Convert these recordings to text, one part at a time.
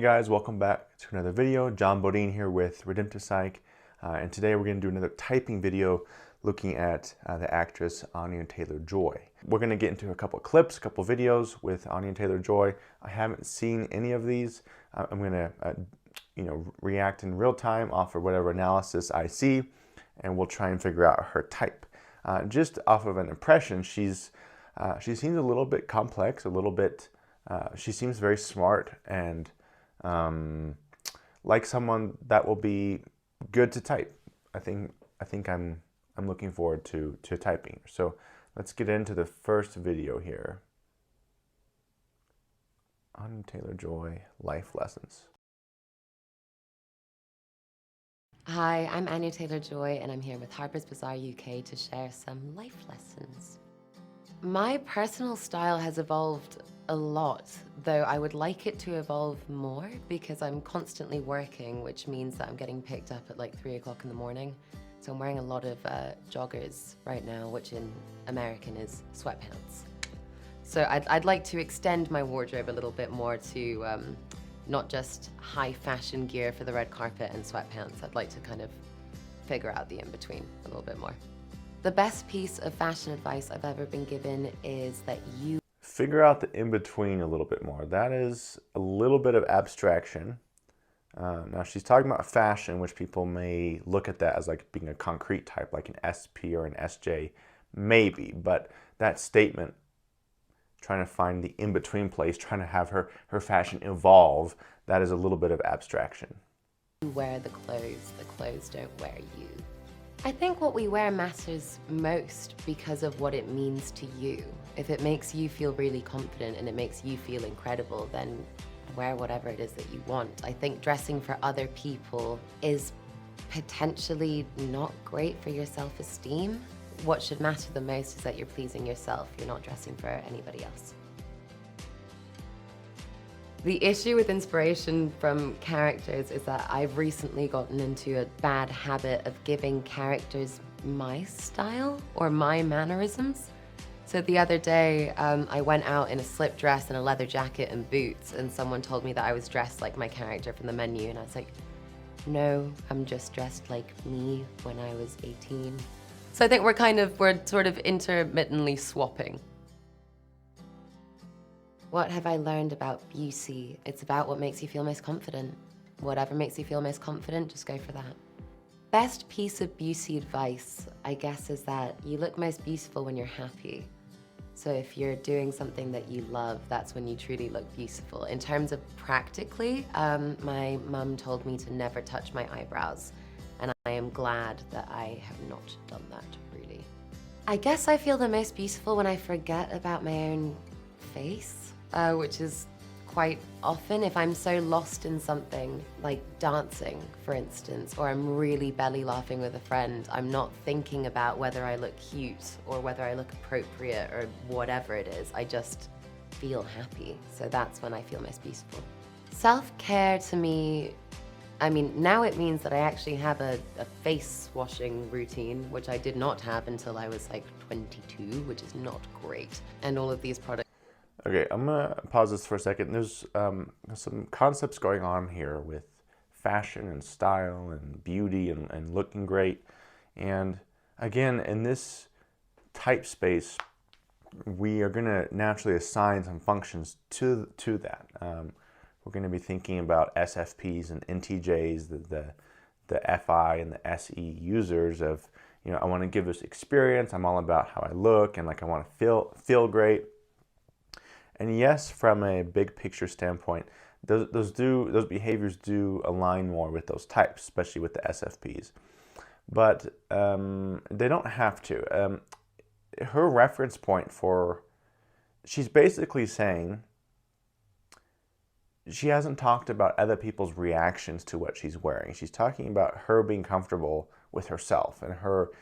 Hey guys, welcome back to another video. John Bodine here with Redemptive Psych, and today we're going to do another typing video looking at the actress Anya Taylor-Joy. We're going to get into a couple of clips, a couple of videos with Anya Taylor-Joy. I haven't seen any of these. I'm going to react in real time, offer whatever analysis I see, and we'll try and figure out her type. Just off of an impression, she seems a little bit complex, a little bit. She seems very smart and like someone that will be good to type. I think I'm looking forward to typing. So let's get into the first video here. Anya Taylor-Joy, life lessons. Hi, I'm Anya Taylor-Joy and I'm here with Harper's Bazaar UK to share some life lessons. My personal style has evolved a lot, though I would like it to evolve more because I'm constantly working, which means that I'm getting picked up at like 3 o'clock in the morning. So I'm wearing a lot of joggers right now, which in American is sweatpants. So I'd like to extend my wardrobe a little bit more to not just high fashion gear for the red carpet and sweatpants. I'd like to kind of figure out the in-between a little bit more. The best piece of fashion advice I've ever been given is that you figure out the in-between a little bit more. That is a little bit of abstraction. Now she's talking about fashion, which people may look at that as like being a concrete type, like an SP or an SJ, maybe. But that statement, trying to find the in-between place, trying to have her fashion evolve, that is a little bit of abstraction. You wear the clothes don't wear you. I think what we wear matters most because of what it means to you. If it makes you feel really confident and it makes you feel incredible, then wear whatever it is that you want. I think dressing for other people is potentially not great for your self-esteem. What should matter the most is that you're pleasing yourself. You're not dressing for anybody else. The issue with inspiration from characters is that I've recently gotten into a bad habit of giving characters my style or my mannerisms. So the other day, I went out in a slip dress and a leather jacket and boots, and someone told me that I was dressed like my character from the menu, and I was like, no, I'm just dressed like me when I was 18. So I think we're sort of intermittently swapping. What have I learned about beauty? It's about what makes you feel most confident. Whatever makes you feel most confident, just go for that. Best piece of beauty advice, I guess, is that you look most beautiful when you're happy. So if you're doing something that you love, that's when you truly look beautiful. In terms of practically, my mum told me to never touch my eyebrows, and I am glad that I have not done that, really. I guess I feel the most beautiful when I forget about my own face. Which is quite often if I'm so lost in something, like dancing, for instance, or I'm really belly laughing with a friend, I'm not thinking about whether I look cute or whether I look appropriate or whatever it is. I just feel happy. So that's when I feel most beautiful. Self-care to me, I mean, now it means that I actually have a face washing routine, which I did not have until I was like 22, which is not great. And all of these products. Okay, I'm gonna pause this for a second. There's some concepts going on here with fashion and style and beauty and looking great. And again, in this type space, we are gonna naturally assign some functions to that. We're gonna be thinking about SFPs and NTJs, the FI and the SE users of, I wanna give this experience, I'm all about how I look and like I wanna feel great. And yes, from a big picture standpoint, those behaviors do align more with those types, especially with the SFPs. But they don't have to. Her reference point she's basically saying she hasn't talked about other people's reactions to what she's wearing. She's talking about her being comfortable with herself and her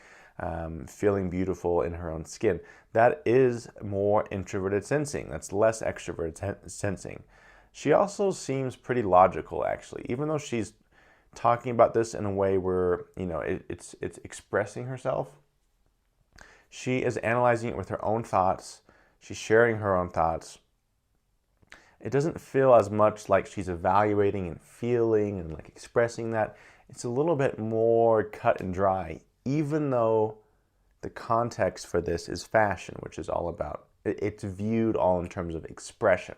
feeling beautiful in her own skin. That is more introverted sensing. That's less extroverted sensing. She also seems pretty logical, actually, even though she's talking about this in a way where it's expressing herself. She is analyzing it with her own thoughts. She's sharing her own thoughts, it doesn't feel as much like she's evaluating and feeling and like expressing that. It's a little bit more cut and dry, even though the context for this is fashion, which is all about, it's viewed all in terms of expression.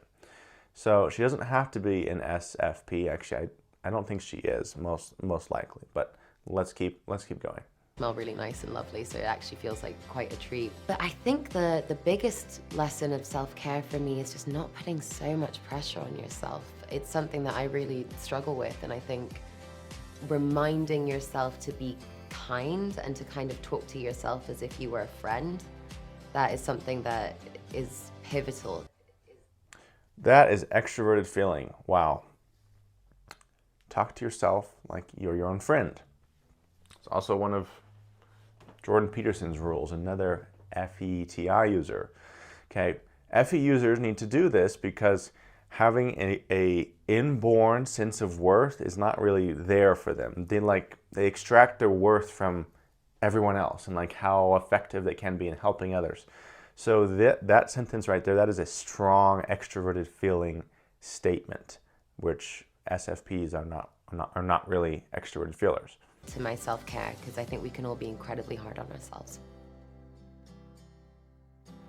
So she doesn't have to be an SFP. Actually, I don't think she is, most likely, but let's keep going. Smell really nice and lovely, so it actually feels like quite a treat. But I think the biggest lesson of self-care for me is just not putting so much pressure on yourself. It's something that I really struggle with, and I think reminding yourself to be kind and to kind of talk to yourself as if you were a friend, that is something that is pivotal. That is extroverted feeling. Wow. Talk to yourself like you're your own friend. It's also one of Jordan Peterson's rules, another FETI user. Okay, FE users need to do this because having a inborn sense of worth is not really there for them. They extract their worth from everyone else and like how effective they can be in helping others. So that sentence right there, that is a strong extroverted feeling statement, which SFPs are not really extroverted feelers. To my self-care, because I think we can all be incredibly hard on ourselves.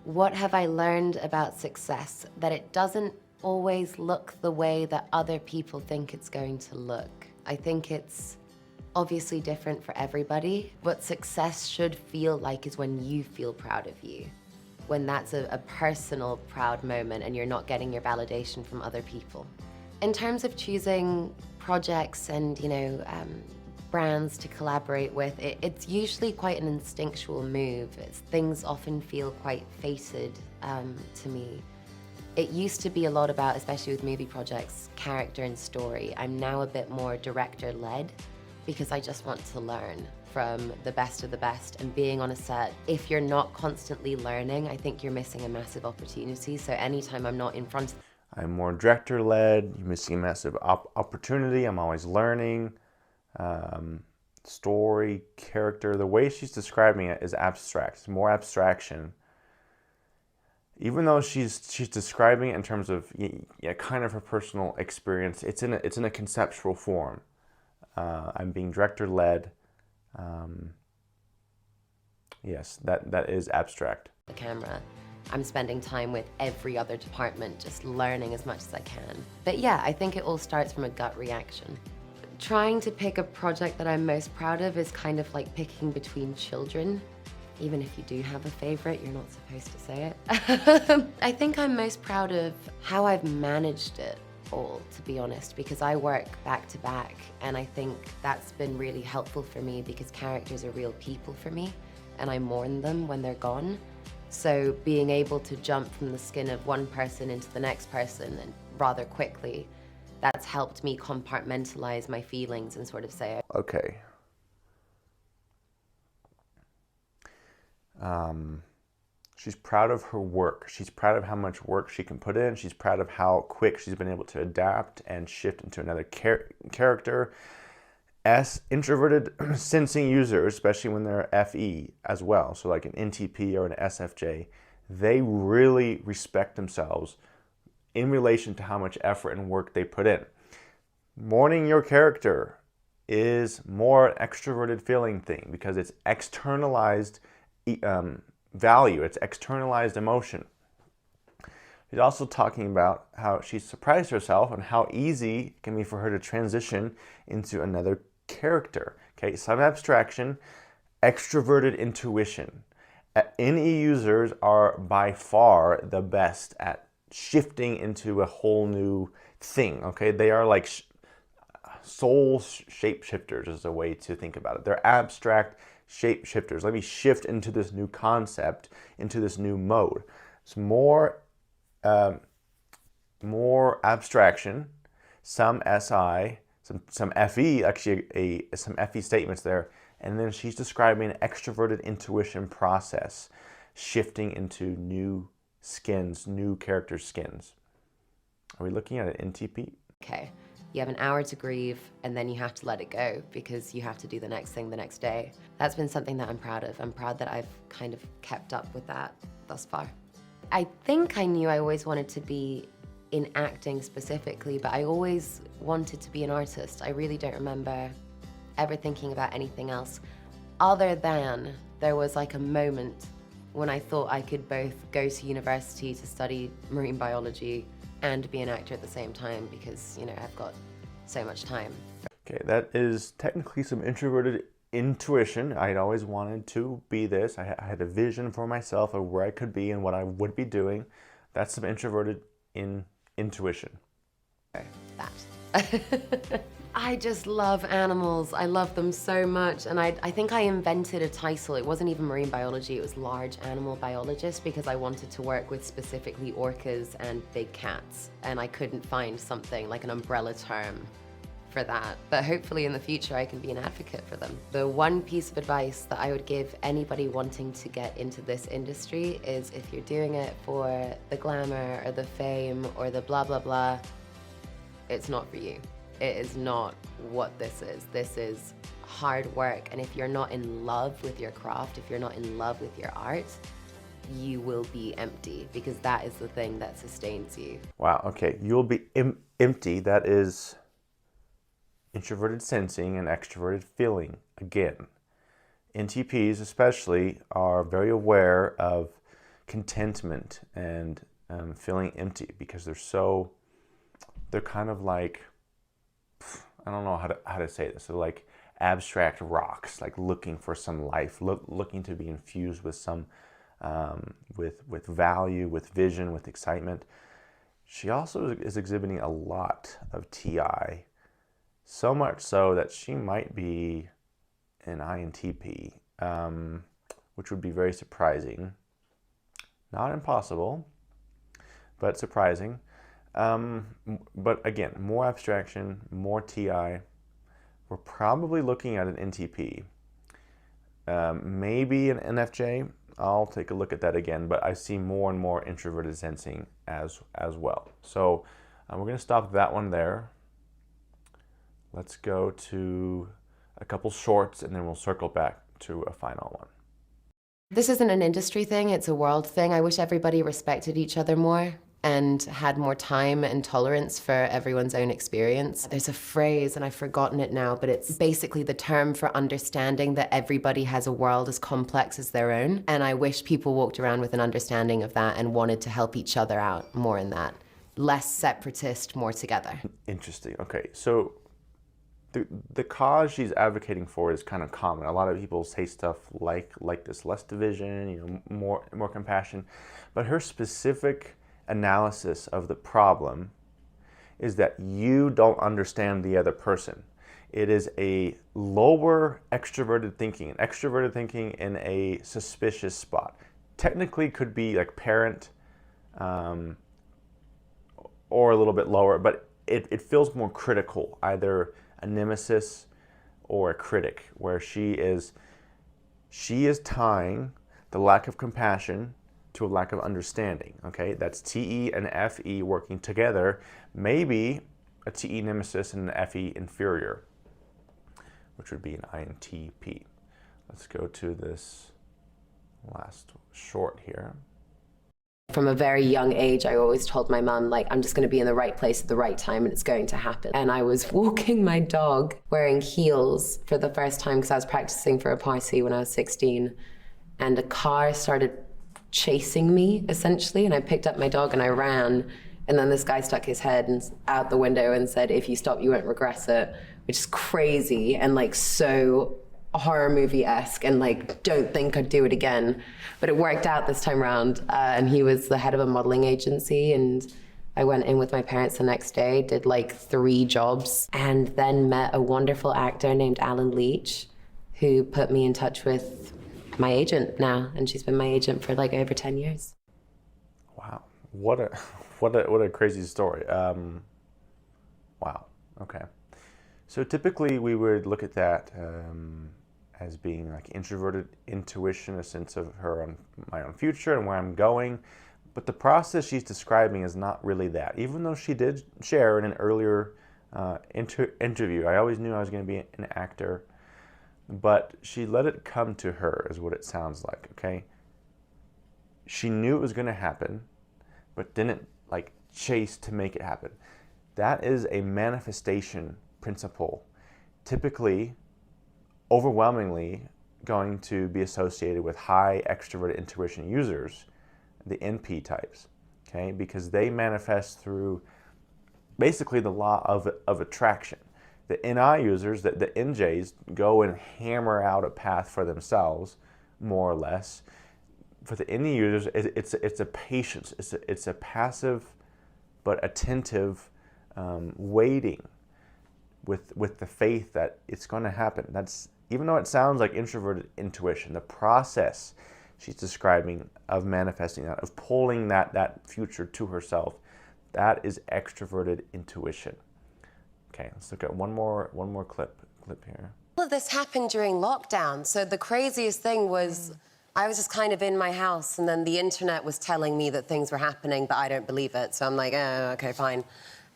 What have I learned about success? That it doesn't always look the way that other people think it's going to look. I think it's obviously different for everybody. What success should feel like is when you feel proud of you. When that's a personal proud moment and you're not getting your validation from other people. In terms of choosing projects and, brands to collaborate with, it's usually quite an instinctual move. Things often feel quite fated to me. It used to be a lot about, especially with movie projects, character and story. I'm now a bit more director-led because I just want to learn from the best of the best, and being on a set, if you're not constantly learning, I think you're missing a massive opportunity. So anytime I'm not in front of... I'm more director-led, you're missing a massive opportunity, I'm always learning. Story, character, the way she's describing it is abstract. It's more abstraction. Even though she's describing it in terms of kind of her personal experience, it's in a conceptual form. I'm being director-led. Yes, that is abstract. The camera. I'm spending time with every other department, just learning as much as I can. But yeah, I think it all starts from a gut reaction. Trying to pick a project that I'm most proud of is kind of like picking between children. Even if you do have a favorite, you're not supposed to say it. I think I'm most proud of how I've managed it all, to be honest, because I work back to back, and I think that's been really helpful for me because characters are real people for me, and I mourn them when they're gone. So being able to jump from the skin of one person into the next person and rather quickly, that's helped me compartmentalize my feelings and sort of say, okay. She's proud of her work. She's proud of how much work she can put in. She's proud of how quick she's been able to adapt and shift into another character. As introverted sensing users, especially when they're FE as well, so like an NTP or an SFJ, they really respect themselves in relation to how much effort and work they put in. Mourning your character is more an extroverted feeling thing because it's externalized value, it's externalized emotion. She's also talking about how she surprised herself and how easy it can be for her to transition into another character. Okay, some abstraction, extroverted intuition. NE users are by far the best at shifting into a whole new thing. Okay, they are like soul shapeshifters is a way to think about it. They're abstract shapeshifters. Let me shift into this new concept, into this new mode. It's more abstraction, some SI, some FE, actually some FE statements there, and then she's describing an extroverted intuition process, shifting into new skins, new character skins. Are we looking at an NTP? okay, you have an hour to grieve and then you have to let it go because you have to do the next thing the next day. That's been something that I'm proud of. I'm proud that I've kind of kept up with that thus far. I think I knew I always wanted to be in acting specifically, but I always wanted to be an artist. I really don't remember ever thinking about anything else, other than there was like a moment when I thought I could both go to university to study marine biology and be an actor at the same time, because, you know, I've got so much time. Okay, that is technically some introverted intuition. I'd always wanted to be this. I had a vision for myself of where I could be and what I would be doing. That's some introverted intuition. That. I just love animals. I love them so much. And I think I invented a title. It wasn't even marine biology, it was large animal biologist, because I wanted to work with specifically orcas and big cats. And I couldn't find something like an umbrella term for that. But hopefully in the future I can be an advocate for them. The one piece of advice that I would give anybody wanting to get into this industry is, if you're doing it for the glamour or the fame or the blah, blah, blah, it's not for you. It is not what this is. This is hard work. And if you're not in love with your craft, if you're not in love with your art, you will be empty, because that is the thing that sustains you. Wow, okay. You'll be empty. That is introverted sensing and extroverted feeling. Again, NTPs especially are very aware of contentment and feeling empty, because they're kind of like, I don't know how to say this. They're like abstract rocks, like looking for some life, looking to be infused with some, with value, with vision, with excitement. She also is exhibiting a lot of TI, so much so that she might be an INTP, which would be very surprising. Not impossible, but surprising. But again, more abstraction, more TI. We're probably looking at an NTP. Maybe an NFJ. I'll take a look at that again, but I see more and more introverted sensing as well. So we're going to stop that one there. Let's go to a couple shorts, and then we'll circle back to a final one. This isn't an industry thing, it's a world thing. I wish everybody respected each other more and had more time and tolerance for everyone's own experience. There's a phrase, and I've forgotten it now, but it's basically the term for understanding that everybody has a world as complex as their own. And I wish people walked around with an understanding of that and wanted to help each other out more in that. Less separatist, more together. Interesting. Okay, so the cause she's advocating for is kind of common. A lot of people say stuff like this: less division, you know, more compassion. But her specific analysis of the problem is that you don't understand the other person. It is a lower extroverted thinking, an extroverted thinking in a suspicious spot. Technically could be like parent, or a little bit lower, but it feels more critical, either a nemesis or a critic, where she is tying the lack of compassion to a lack of understanding. Okay, that's TE and FE working together, maybe a TE nemesis and an FE inferior, which would be an INTP. Let's go to this last short here. From a very young age, I always told my mum, like, I'm just going to be in the right place at the right time and it's going to happen. And I was walking my dog wearing heels for the first time because I was practicing for a party when I was 16. And a car started chasing me, essentially. And I picked up my dog and I ran. And then this guy stuck his head out the window and said, if you stop, you won't regret it, which is crazy and like so horror movie-esque, and like, don't think I'd do it again. But it worked out this time around. And he was the head of a modeling agency, and I went in with my parents the next day, did like 3 jobs, and then met a wonderful actor named Alan Leach, who put me in touch with my agent now, and she's been my agent for like over 10 years. Wow, what a crazy story. Wow, okay. So typically we would look at that as being like introverted intuition, a sense of her on my own future and where I'm going. But the process she's describing is not really that. Even though she did share in an earlier interview, I always knew I was going to be an actor, but she let it come to her, is what it sounds like, okay? She knew it was going to happen, but didn't like chase to make it happen. That is a manifestation principle, typically, overwhelmingly going to be associated with high extroverted intuition users, the NP types, okay? Because they manifest through basically the law of attraction. The NI users, the NJs, go and hammer out a path for themselves, more or less. For the NE users, it's a patience, it's a passive but attentive waiting with the faith that it's going to happen. That's, even though it sounds like introverted intuition, the process she's describing of manifesting that, of pulling that future to herself, that is extroverted intuition. Okay, let's look at one more clip here. All of this happened during lockdown. So the craziest thing was I was just kind of in my house, and then the internet was telling me that things were happening, but I don't believe it. So I'm like, oh, okay, fine.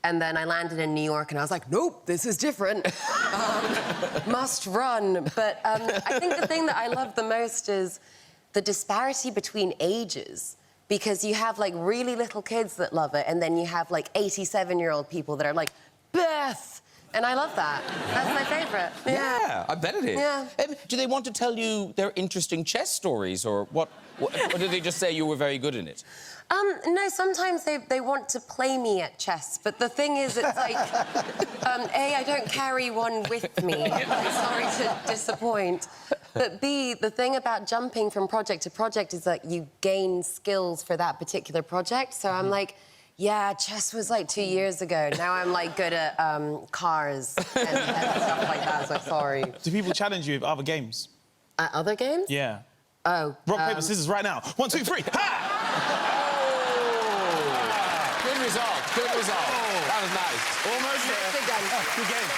And then I landed in New York, and I was like, nope, this is different. Must run. But I think the thing that I love the most is the disparity between ages. Because you have, like, really little kids that love it, and then you have, like, 87-year-old people that are like, Beth! And I love that. That's my favourite. Yeah, I bet it is. Yeah. Do they want to tell you their interesting chess stories, or what or do they just say you were very good in it? No, sometimes they want to play me at chess, but the thing is, it's like, A, I don't carry one with me. I'm sorry to disappoint. But B, the thing about jumping from project to project is that you gain skills for that particular project. So I'm like, yeah, chess was like 2 years ago. Now I'm like good at cars and stuff like that, so sorry. Do people challenge you with other games? Other games? Yeah. Oh. Rock, paper, scissors right now. 1, 2, 3. Ha! Good result. Good result. That was nice. Almost there. Good game.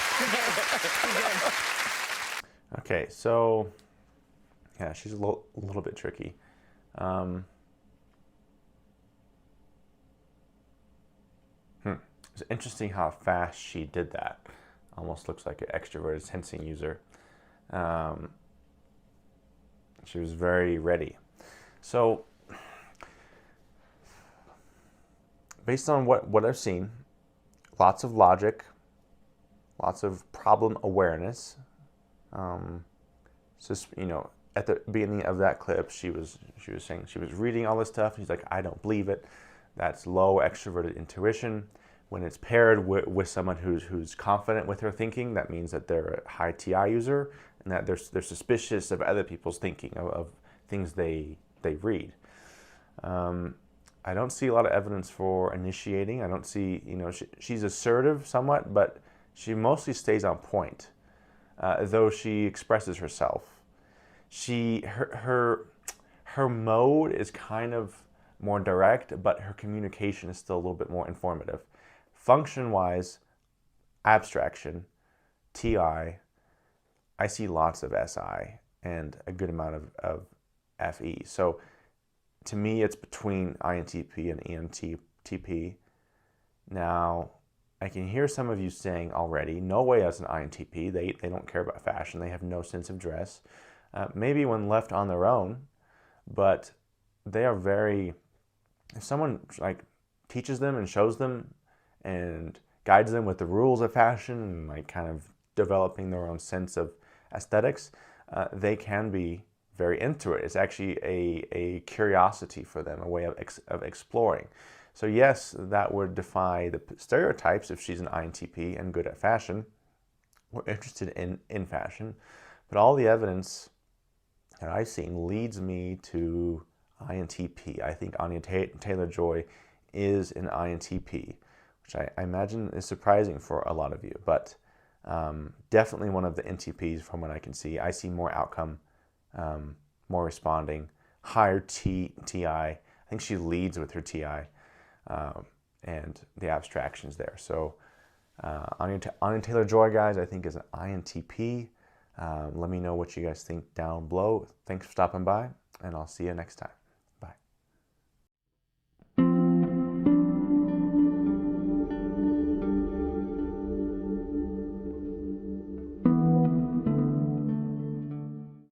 Okay, so yeah, she's a little bit tricky. It's interesting how fast she did that. Almost looks like an extroverted sensing user. She was very ready. So, based on what I've seen, lots of logic, lots of problem awareness. Just, you know, at the beginning of that clip, she was saying she was reading all this stuff. She's like, I don't believe it. That's low extroverted intuition. When it's paired with someone who's confident with her thinking, that means that they're a high TI user and that they're suspicious of other people's thinking, of things they read. I don't see a lot of evidence for initiating. I don't see, you know, she's assertive somewhat, but she mostly stays on point, though she expresses herself. Her mode is kind of more direct, but her communication is still a little bit more informative. Function-wise, abstraction, TI, I see lots of SI and a good amount of FE. So to me, it's between INTP and ENTP. Now, I can hear some of you saying already, no way as an INTP. They don't care about fashion. They have no sense of dress. Maybe when left on their own, but they are very, if someone like teaches them and shows them and guides them with the rules of fashion and like kind of developing their own sense of aesthetics, they can be very into it. It's actually a curiosity for them, a way of exploring. So yes, that would defy the stereotypes if she's an INTP and good at fashion. We're interested in fashion, but all the evidence that I've seen leads me to INTP. I think Anya Taylor-Joy is an INTP, which I imagine is surprising for a lot of you, but definitely one of the NTPs from what I can see. I see more outcome, more responding, higher TI. I think she leads with her TI and the abstractions there. So Anya Taylor-Joy, guys, I think is an INTP. Let me know what you guys think down below. Thanks for stopping by, and I'll see you next time.